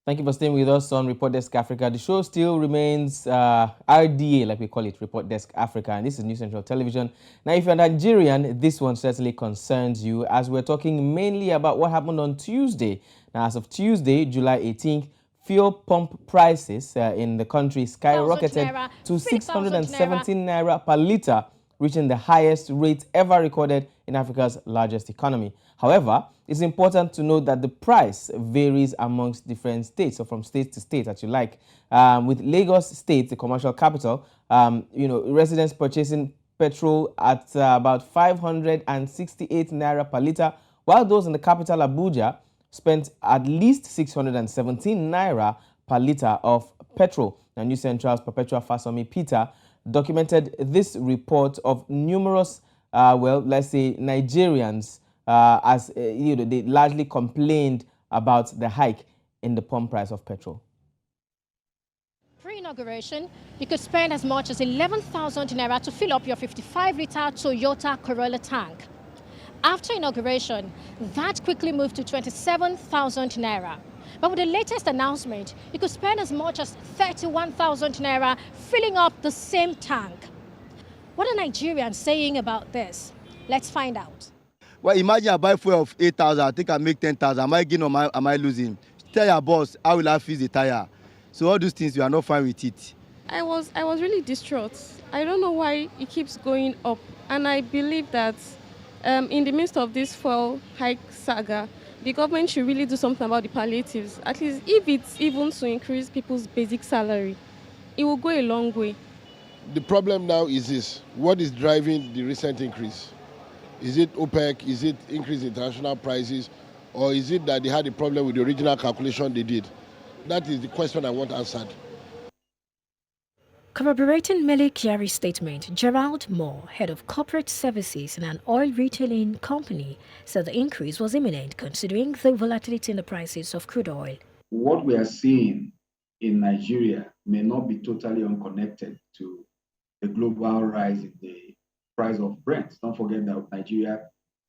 Thank you for staying with us on Report Desk Africa. The show still remains RDA, like we call it, Report Desk Africa, and this is New Central Television. Now, if you're Nigerian, this one certainly concerns you, as we're talking mainly about what happened on Tuesday. Now, as of Tuesday, July 18th, fuel pump prices in the country skyrocketed to 617 naira per litre, reaching the highest rate ever recorded in Africa's largest economy. However, it's important to note that the price varies amongst different states, or from state to state, as you like. With Lagos State, the commercial capital, residents purchasing petrol at about 568 naira per litre, while those in the capital, Abuja, spent at least 617 naira per litre of petrol. Now, New Central's Perpetua Fasanmi-Peter documented this report of numerous, let's say, Nigerians, as they largely complained about the hike in the pump price of petrol. Pre-inauguration, you could spend as much as 11,000 naira to fill up your 55-litre Toyota Corolla tank. After inauguration, that quickly moved to 27,000 naira. But with the latest announcement, you could spend as much as 31,000 naira filling up the same tank. What are Nigerians saying about this? Let's find out. Well, imagine I buy fuel of 8,000, I think I make 10,000. Am I gaining or am I losing? Tell your boss, how will I fix the tire? So all those things, you are not fine with it. I was really distraught. I don't know why it keeps going up. And I believe that in the midst of this fuel hike saga, the government should really do something about the palliatives. At least if it's even to increase people's basic salary, it will go a long way. The problem now is this: what is driving the recent increase? Is it OPEC? Is it increased international prices? Or is it that they had a problem with the original calculation they did? That is the question I want answered. Corroborating Mele Kyari's statement, Gerald Moore, head of corporate services in an oil retailing company, said the increase was imminent considering the volatility in the prices of crude oil. What we are seeing in Nigeria may not be totally unconnected to the global rise in the price of Brent. Don't forget that Nigeria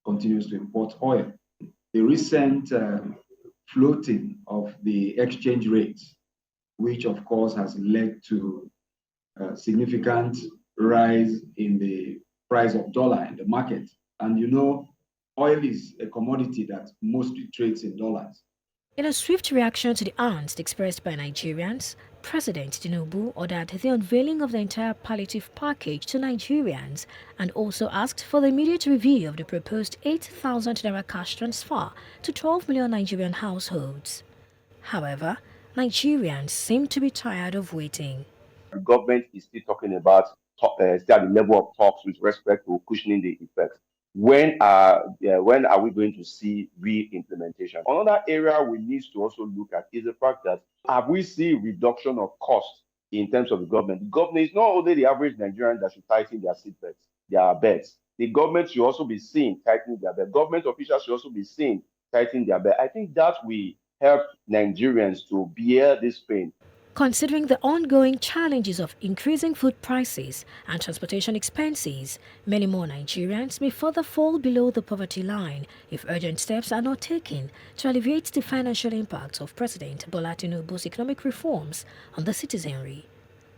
continues to import oil. The recent floating of the exchange rates, which of course has led to a significant rise in the price of dollar in the market. And oil is a commodity that mostly trades in dollars. In a swift reaction to the angst expressed by Nigerians, President Tinubu ordered the unveiling of the entire palliative package to Nigerians and also asked for the immediate review of the proposed 8,000 naira cash transfer to 12 million Nigerian households. However, Nigerians seem to be tired of waiting. The government is still talking about still at the level of talks with respect to cushioning the effects. When are we going to see real implementation? Another area we need to also look at is the fact that have we seen reduction of cost in terms of the government? The government is not only the average Nigerian that should tighten their seatbelts, their beds. The government should also be seen tightening their bed. Government officials should also be seen tightening their bed. I think that will help Nigerians to bear this pain. Considering the ongoing challenges of increasing food prices and transportation expenses, many more Nigerians may further fall below the poverty line if urgent steps are not taken to alleviate the financial impact of President Bola Tinubu's economic reforms on the citizenry.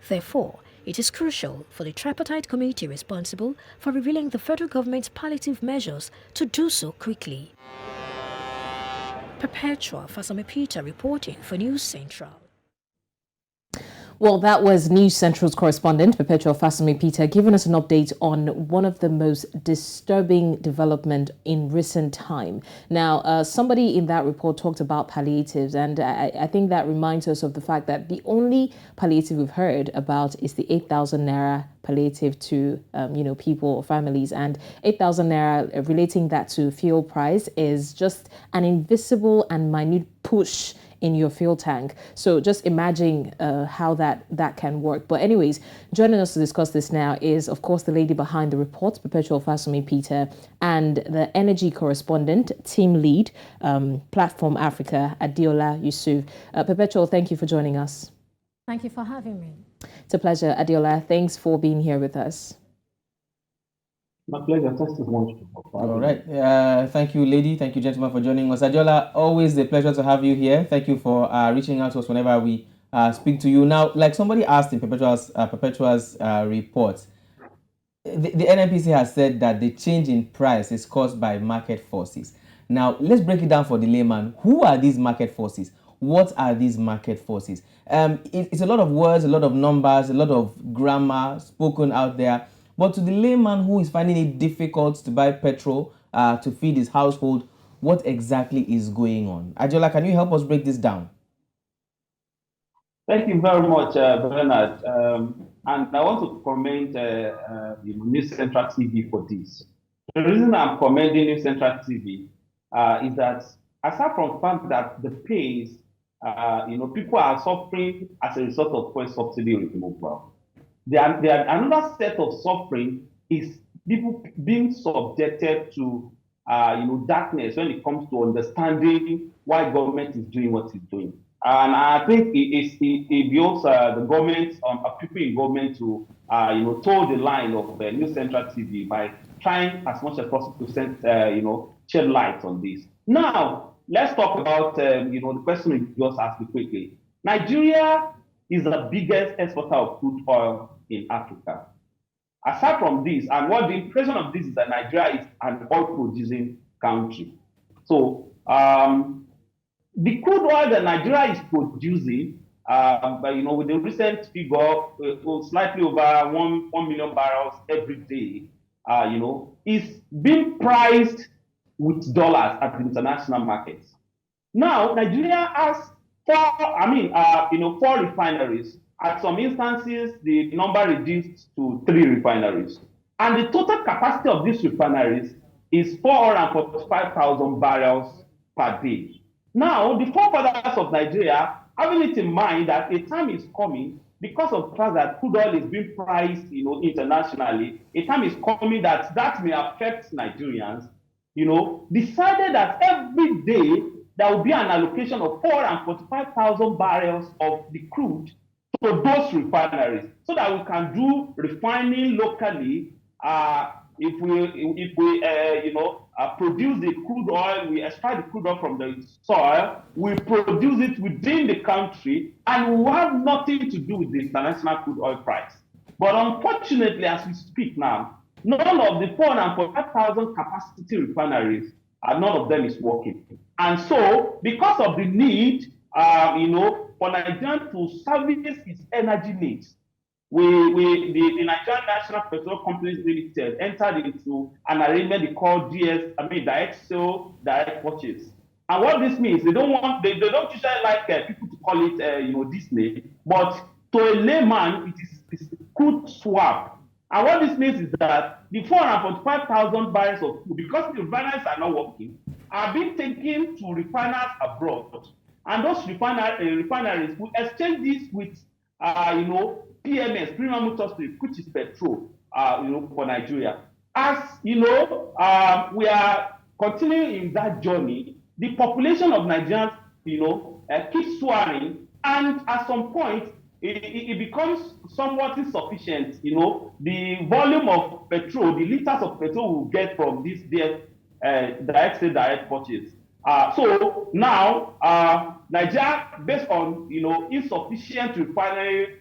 Therefore, it is crucial for the tripartite committee responsible for revealing the federal government's palliative measures to do so quickly. Perpetua Fasanmi-Peter reporting for News Central. Well, that was News Central's correspondent, Perpetua Fasanmi-Peter, giving us an update on one of the most disturbing development in recent time. Now, somebody in that report talked about palliatives, and I think that reminds us of the fact that the only palliative we've heard about is the 8,000 naira palliative to, people or families, and 8,000 naira relating that to fuel price is just an invisible and minute push in your fuel tank. So just imagine how that can work. But anyways, joining us to discuss this now is, of course, the lady behind the report, Perpetual Fasanmi-Peter, and the energy correspondent, team lead, Platform Africa, Adeola Yusuf. Perpetual, thank you for joining us. Thank you for having me. It's a pleasure, Adeola. Thanks for being here with us. My pleasure. Thanks so much for All having right. me. Thank you, lady. Thank you, gentlemen, for joining us. Adeola, always a pleasure to have you here. Thank you for reaching out to us whenever we speak to you. Now, like somebody asked in Perpetua's report, the NNPC has said that the change in price is caused by market forces. Now, let's break it down for the layman. Who are these market forces? What are these market forces? It's a lot of words, a lot of numbers, a lot of grammar spoken out there. But to the layman who is finding it difficult to buy petrol to feed his household, what exactly is going on? Adeola, can you help us break this down? Thank you very much, Bernard. And I want to commend New Central TV for this. The reason I'm commending New Central TV is that aside from the fact that the pace, people are suffering as a result of fuel subsidy removal. Another set of suffering is people being subjected to, darkness when it comes to understanding why government is doing what it's doing. And I think it builds the government, people in government to, toe the line of New Central TV by trying as much as possible to shed light on this. Now, let's talk about, the question you just asked me quickly. Nigeria is the biggest exporter of crude oil in Africa. Aside from this, and what the impression of this is that Nigeria is an oil-producing country. So, the crude oil that Nigeria is producing, with the recent figure, slightly over 1 million barrels every day, is being priced with dollars at the international markets. Now, Nigeria has four refineries. At some instances, the number reduced to 3 refineries. And the total capacity of these refineries is 445,000 barrels per day. Now, the forefathers of Nigeria, having it in mind that a time is coming, because of the fact that crude oil is being priced, internationally, a time is coming that may affect Nigerians, decided that every day there will be an allocation of 445,000 barrels of the crude to those refineries, so that we can do refining locally. If we produce the crude oil, we extract the crude oil from the soil, we produce it within the country, and we have nothing to do with the international crude oil price. But unfortunately, as we speak now, none of the 445,000 capacity refineries, none of them is working. And so, because of the need, for Nigeria to service its energy needs, the Nigerian National Petrol Companies Limited entered into an arrangement they call direct sale, direct purchase. And what this means, they don't usually like people to call it, this name, but to a layman, it is crude swap. And what this means is that the 445,000 barrels of crude, because the refineries are not working, are being taken to refiners abroad. And those refineries will exchange this with, PMS, premium motor spirit, which is petrol, for Nigeria. As we are continuing in that journey, the population of Nigerians, keeps soaring, and at some point, it becomes somewhat insufficient. The volume of petrol, the liters of petrol we'll get from this direct sale, direct purchase. So now, Nigeria, based on insufficient refining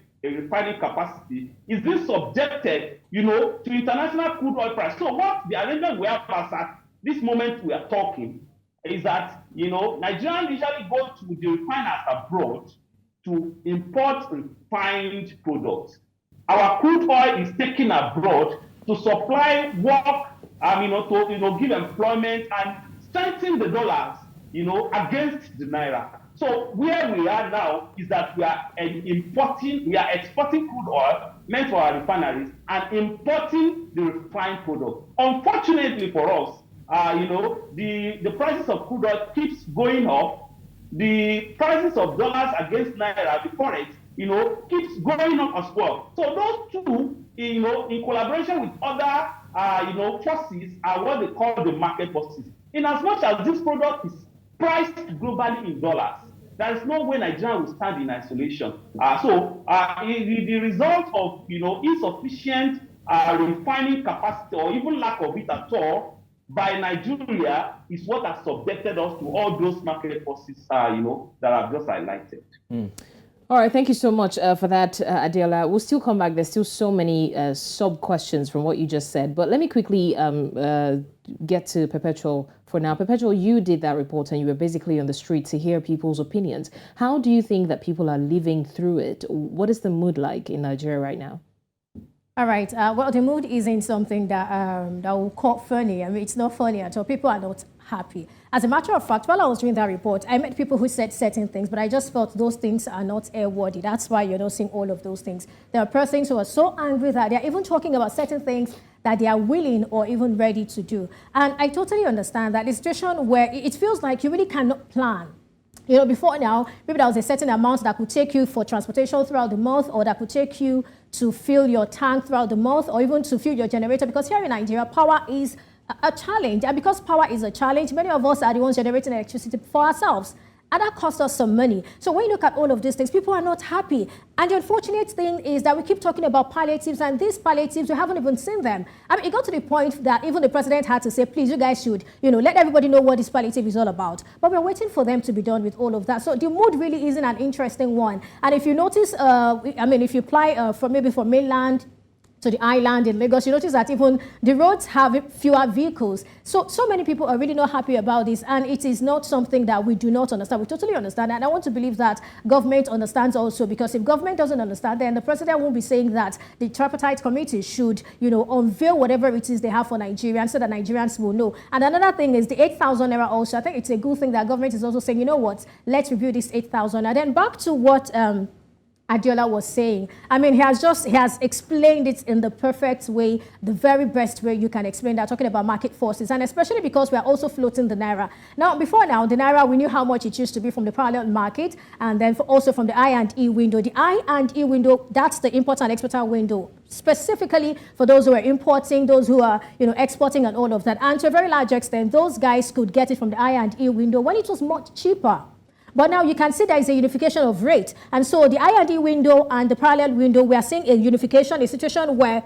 capacity, is being subjected, to international crude oil price. So what the arrangement we have at this moment we are talking is that Nigerians usually go to the refiners abroad to import refined products. Our crude oil is taken abroad to supply work, to give employment and strengthen the dollars, against the naira. So where we are now is that we are exporting crude oil meant for our refineries and importing the refined product. Unfortunately for us, the prices of crude oil keeps going up. The prices of dollars against naira, the forex, keeps going up as well. So those two, in collaboration with other, forces, are what they call the market forces. In as much as this product is priced globally in dollars, there is no way Nigeria will stand in isolation. The result of insufficient refining capacity or even lack of it at all by Nigeria is what has subjected us to all those market forces, that I've just highlighted. All right, thank you so much for that, Adeola. We'll still come back. There's still so many sub-questions from what you just said. But let me quickly get to Perpetual for now. Perpetual, you did that report and you were basically on the street to hear people's opinions. How do you think that people are living through it? What is the mood like in Nigeria right now? All right. Well, the mood isn't something that we'll call funny. I mean, it's not funny at all. People are not happy. As a matter of fact, while I was doing that report, I met people who said certain things, but I just felt those things are not airworthy. That's why you're not seeing all of those things. There are persons who are so angry that they're even talking about certain things that they are willing or even ready to do. And I totally understand that the situation where it feels like you really cannot plan. You know, before now, maybe there was a certain amount that could take you for transportation throughout the month, or that could take you to fill your tank throughout the month, or even to fill your generator. Because here in Nigeria, power is a challenge. And because power is a challenge, many of us are the ones generating electricity for ourselves. And that costs us some money. So when you look at all of these things, people are not happy. And the unfortunate thing is that we keep talking about palliatives, and these palliatives, we haven't even seen them. I mean, it got to the point that even the president had to say, please, you guys should, let everybody know what this palliative is all about. But we're waiting for them to be done with all of that. So the mood really isn't an interesting one. And if you notice, if you apply from mainland to the island in Lagos, you notice that even the roads have fewer vehicles. So many people are really not happy about this, and it is not something that we do not understand. We totally understand, and I want to believe that government understands also, because if government doesn't understand, then the president won't be saying that the tripartite committee should, unveil whatever it is they have for Nigerians so that Nigerians will know. And another thing is the 8,000 naira also. I think it's a good thing that government is also saying, you know what, let's review this 8,000. And then back to what Adeola was saying. I mean, he has explained it in the perfect way, the very best way you can explain that, talking about market forces, and especially because we are also floating the naira. Now, before now, the naira, we knew how much it used to be from the parallel market, and then also from the I&E window. The I&E window, that's the import and exporter window, specifically for those who are importing, those who are, exporting and all of that. And to a very large extent, those guys could get it from the I&E window when it was much cheaper. But now you can see there is a unification of rate. And so the I&E window and the parallel window, we are seeing a unification, a situation where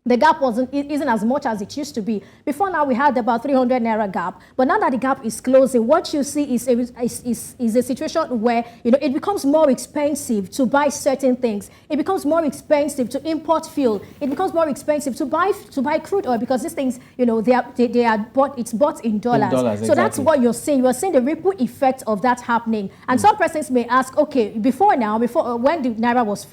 the gap isn't as much as it used to be. Before now, we had about 300 naira gap. But now that the gap is closing, what you see is a situation where, it becomes more expensive to buy certain things. It becomes more expensive to import fuel. It becomes more expensive to buy crude oil, because these things, it's bought in dollars. So exactly. That's what you're seeing. You're seeing the ripple effect of that happening. And some persons may ask, okay, before when the naira was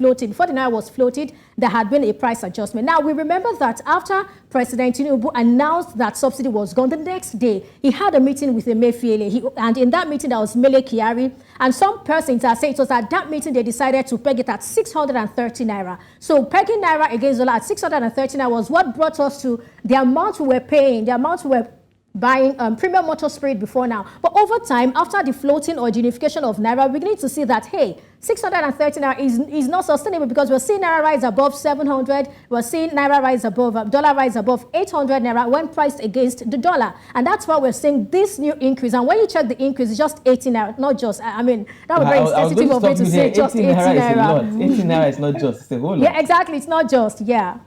floated, there had been a price adjustment. Now, we remember that after President Tinubu announced that subsidy was gone, the next day he had a meeting with Emefiele, and in that meeting there was Mele Kyari, and some persons are saying it was at that meeting they decided to peg it at 630 naira. So pegging naira against dollar at 630 naira was what brought us to the amount we were paying, the amount we were buying premium motor spirit before now. But over time, after the floating or unification of naira, we're beginning to see that, hey, 630 naira is not sustainable, because we're seeing naira rise above 700, we're seeing naira rise above, dollar rise above 800 naira when priced against the dollar. And that's why we're seeing this new increase. And when you check the increase, it's just 18 naira, not just, that would be very sensitive of me to say just 18 naira. 18 naira is not just, it's a whole lot. Yeah, exactly, it's not just, yeah.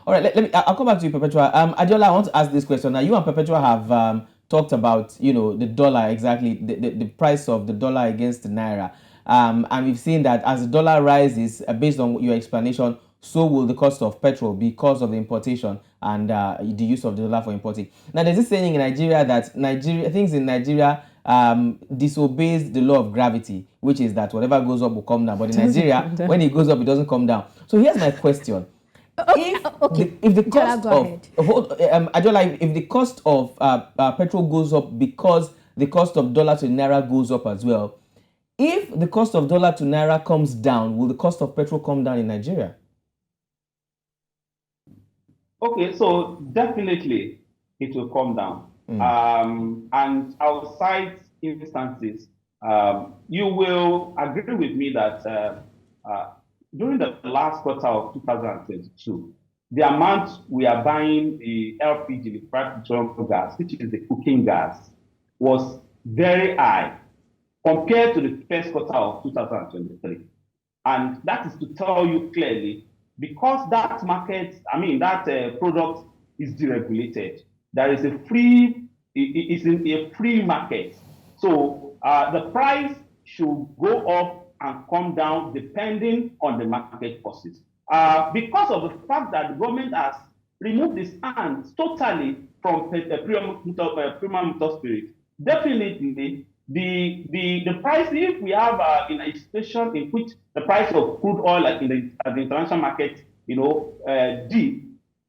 All right, I'll come back to you, Perpetua. Adeola, I want to ask this question. Now, you and Perpetua have talked about, the dollar, exactly, the price of the dollar against the naira. And we've seen that as the dollar rises, based on your explanation, so will the cost of petrol because of the importation and the use of the dollar for importing. Now, there's this saying in Nigeria that things in Nigeria disobeys the law of gravity, which is that whatever goes up will come down. But in Nigeria, when it goes up, it doesn't come down. So here's my question. If the cost of petrol goes up because the cost of dollar to naira goes up as well, if the cost of dollar to naira comes down, will the cost of petrol come down in Nigeria? Okay, so definitely it will come down. And outside instances, you will agree with me that during the last quarter of 2022, the amount we are buying the LPG, the petroleum gas, which is the cooking gas, was very high compared to the first quarter of 2023. And that is to tell you clearly because that market, that product is deregulated. There is a free, it's in a free market. So the price should go up and come down depending on the market forces. Because of the fact that the government has removed its hands totally from premium motor spirit, definitely the price, if we have in a situation in which the price of crude oil like in the international market, dip,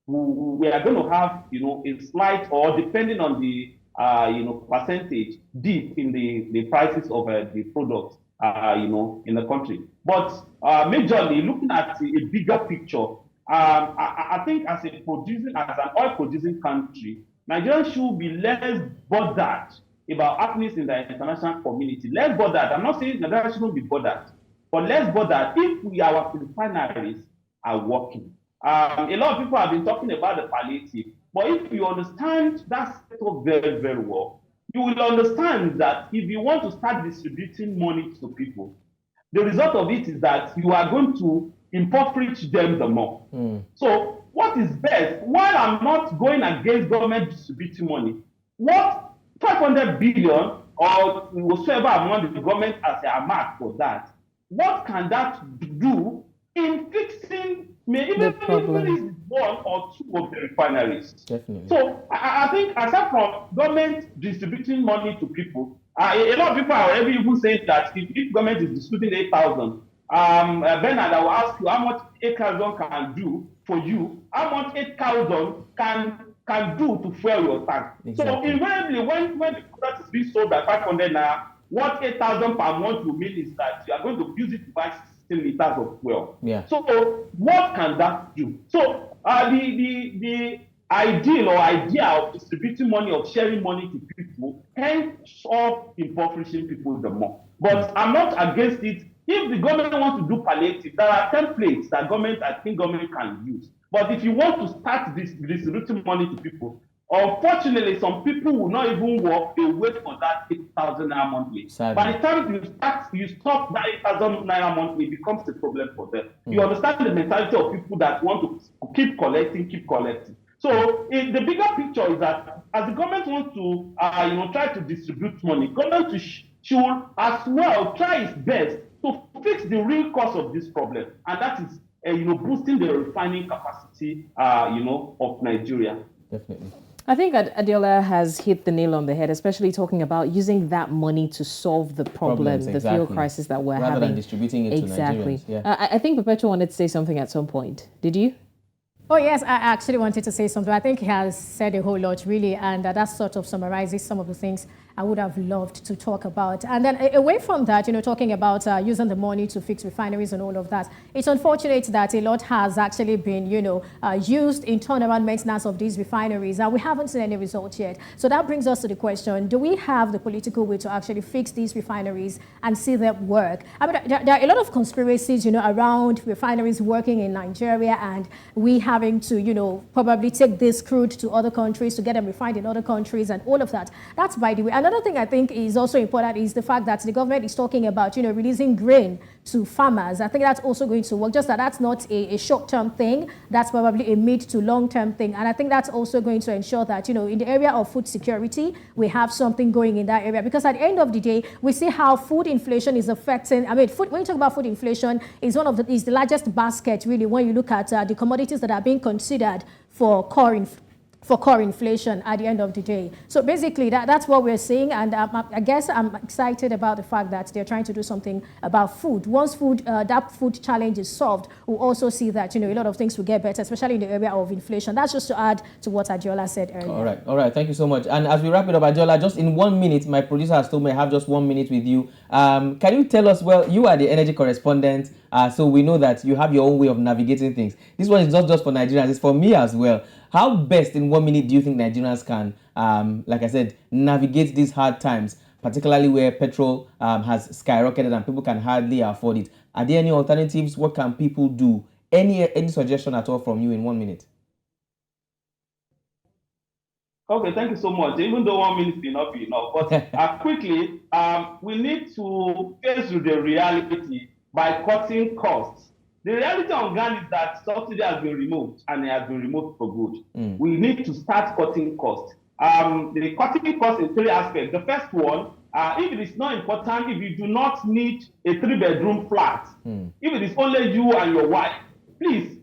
we are going to have a slight, or depending on the percentage, dip in the prices of the products in the country. But majorly looking at a bigger picture, I think as an oil producing country, Nigeria should be less bothered about happenings in the international community. Less bothered. I'm not saying Nigeria shouldn't be bothered, but less bothered if our refineries are working. A lot of people have been talking about the palliative, but if you understand that sector very, very well, you will understand that if you want to start distributing money to people, the result of it is that you are going to impoverish them the more. So what is best, while I'm not going against government distributing money, what 500 billion or whatsoever amount the government has earmarked for that, what can that do in fixing maybe even one or two of the refineries? Definitely. So I think aside from government distributing money to people, a lot of people are already even saying that if government is distributing 8,000, Bernard, I will ask you how much 8,000 can do for you, how much 8,000 can do to fuel your tank. Exactly. So invariably, when the product is being sold at 500 naira, what 8,000 per month will mean is that you are going to use it to buy 16 liters of fuel. Yeah. So what can that do? So the ideal or idea of distributing money, of sharing money to people, ends up impoverishing people the more. But I'm not against it. If the government wants to do palliative, there are templates that I think government can use. But if you want to start distributing money to people, unfortunately, some people will not even work. They wait for that 8,000 naira monthly. Sadly. By the time you stop that 8,000 naira monthly, it becomes a problem for them. You understand the mentality of people that want to keep collecting. So the bigger picture is that as the government wants to try to distribute money, government should as well try its best to fix the real cause of this problem, and that is boosting the refining capacity of Nigeria. Definitely. I think Adeola has hit the nail on the head, especially talking about using that money to solve the problem, the fuel crisis that we're having. Rather than distributing it to Nigerians. Yeah. I think Perpetua wanted to say something at some point. Did you? Oh, yes, I actually wanted to say something. I think he has said a whole lot, really, and that sort of summarizes some of the things I would have loved to talk about. And then away from that, talking about using the money to fix refineries and all of that, it's unfortunate that a lot has actually been, used in turnaround maintenance of these refineries, and we haven't seen any results yet. So that brings us to the question, do we have the political will to actually fix these refineries and see them work? I mean, there are a lot of conspiracies, around refineries working in Nigeria and we having to, probably take this crude to other countries to get them refined in other countries and all of that. That's by the way. Another thing I think is also important is the fact that the government is talking about, releasing grain to farmers. I think that's also going to work, just that that's not a short-term thing. That's probably a mid to long-term thing. And I think that's also going to ensure that, in the area of food security, we have something going in that area. Because at the end of the day, we see how food inflation is affecting, when you talk about food inflation, is the largest basket, really, when you look at the commodities that are being considered for core inflation at the end of the day. So basically, that's what we're seeing, and I guess I'm excited about the fact that they're trying to do something about food. Once that food challenge is solved, we'll also see that a lot of things will get better, especially in the area of inflation. That's just to add to what Adeola said earlier. All right. Thank you so much. And as we wrap it up, Adeola, just in 1 minute, my producer has told me I have just 1 minute with you. Can you tell us? Well, you are the energy correspondent, so we know that you have your own way of navigating things. This one is not just for Nigerians; it's for me as well. How best in 1 minute do you think Nigerians can, like I said, navigate these hard times, particularly where petrol has skyrocketed and people can hardly afford it? Are there any alternatives? What can people do? Any suggestion at all from you in 1 minute? Okay, thank you so much. Even though 1 minute may not be enough, but quickly, we need to face with the reality by cutting costs. The reality on ground is that subsidy has been removed, and it has been removed for good. We need to start cutting costs. The cutting costs in 3 aspects. The first one, if it is not important, if you do not need a 3-bedroom flat, if it is only you and your wife, please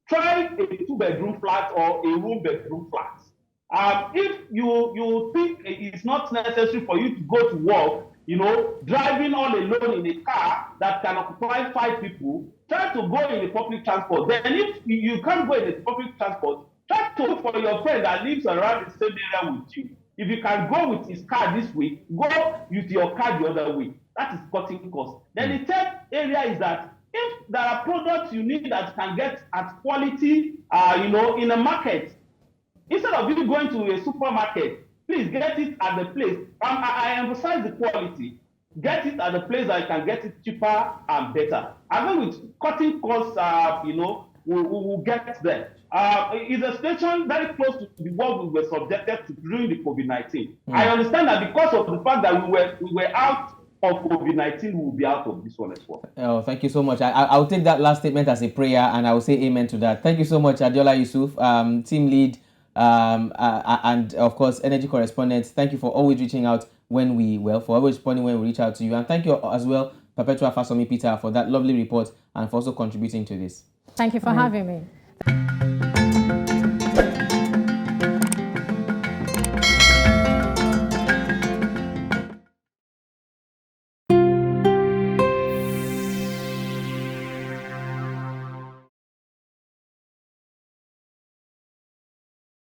try a 2-bedroom flat or a 1-bedroom flat. If you think it's not necessary for you to go to work, driving all alone in a car that can occupy 5 people, try to go in the public transport. Then if you can't go in the public transport, try to look for your friend that lives around the same area with you. If you can go with his car this week, go with your car the other week. That is cutting costs. Then the third area is that if there are products you need that you can get at quality, in a market, instead of you going to a supermarket, please get it at the place. I emphasize the quality. Get it at the place that you can get it cheaper and better. I think with cutting costs, we will get there. It's a situation very close to the what we were subjected to during the COVID-19. I understand that because of the fact that we were out of COVID-19, we will be out of this one as well. Oh, thank you so much. I'll take that last statement as a prayer, and I will say amen to that. Thank you so much, Adeola Yusuf, team lead, and of course, energy correspondent. Thank you for always reaching out for always responding when we reach out to you. And thank you as well, Perpetua Fasanmi-Peter, for that lovely report and for also contributing to this. Thank you for having me.